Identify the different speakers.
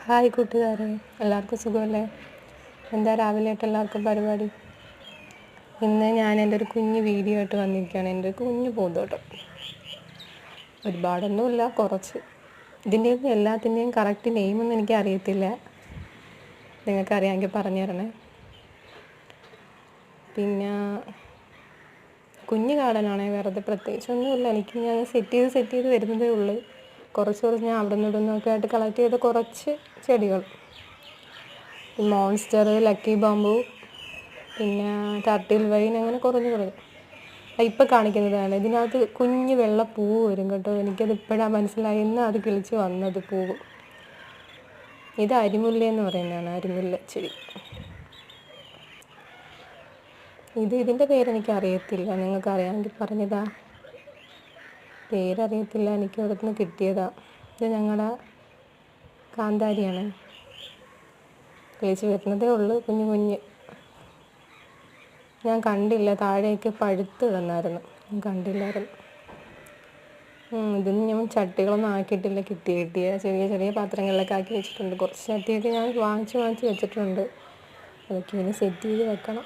Speaker 1: Hi കൂട്ടുകാരെ, എല്ലാവർക്കും സുഖമല്ലേ? എന്താ രാവിലെയായിട്ട് എല്ലാവർക്കും പരിപാടി? ഇന്ന് ഞാൻ എൻ്റെ ഒരു കുഞ്ഞ് വീഡിയോ ആയിട്ട് വന്നിരിക്കുകയാണ്. എൻ്റെ ഒരു കുഞ്ഞ് പൂന്തോട്ടം. ഒരുപാടൊന്നുമില്ല, കുറച്ച്. ഇതിൻ്റെയൊന്നും എല്ലാത്തിൻ്റെയും കറക്റ്റ് നെയിമൊന്നും എനിക്ക് അറിയത്തില്ല. നിങ്ങൾക്ക് അറിയാമെങ്കിൽ പറഞ്ഞു തരണേ. പിന്നെ കുഞ്ഞ് ഗാർഡനാണേ, വെറുതെ പ്രത്യേകിച്ചൊന്നുമില്ല. ഞാൻ സെറ്റ് ചെയ്ത് വരുന്നതേ ഉള്ളൂ. കുറച്ച് ഞാൻ അവിടെ നിന്ന് ഇവിടെ നിന്നൊക്കെ ആയിട്ട് കളക്ട് ചെയ്ത കുറച്ച് ചെടികൾ. മോൺസ്റ്റർ, ലക്കി ബാമ്പു, പിന്നെ ടർട്ടിൽ വൈൻ, അങ്ങനെ കുറഞ്ഞു. ഇപ്പം കാണിക്കുന്നതാണ്. ഇതിനകത്ത് കുഞ്ഞ് വെള്ള പൂവ് വരും കേട്ടോ. എനിക്കത് ഇപ്പോഴാണ് മനസ്സിലായി. ഇന്ന് അത് കിളിച്ച് വന്നത് പൂവ്. ഇത് അരിമുല്ല എന്ന് പറയുന്നതാണ്, അരിമുല്ല ചെടി. ഇതിൻ്റെ പേരെനിക്ക് അറിയത്തില്ല. നിങ്ങൾക്ക് അറിയാമെങ്കിൽ പറഞ്ഞതാ. പേരറിയത്തില്ല, എനിക്ക് അവിടെ നിന്ന് കിട്ടിയതാ. ഇത് ഞങ്ങളുടെ കാന്താരിയാണ്. കിളിച്ച് വരുന്നതേ ഉള്ളൂ, കുഞ്ഞ്. ഞാൻ കണ്ടില്ല, താഴേക്ക് പഴുത്ത് കിടന്നായിരുന്നു, ഞാൻ കണ്ടില്ലായിരുന്നു. ഇതൊന്നും ഞാൻ ചട്ടികളൊന്നും ആക്കിയിട്ടില്ല. കിട്ടിയ ചെറിയ പാത്രങ്ങളിലൊക്കെ ആക്കി വെച്ചിട്ടുണ്ട്. കുറച്ച് ചട്ടിയൊക്കെ ഞാൻ വാങ്ങിച്ച് വെച്ചിട്ടുണ്ട്. അതൊക്കെ ഇനി സെറ്റ് ചെയ്ത് വെക്കണം.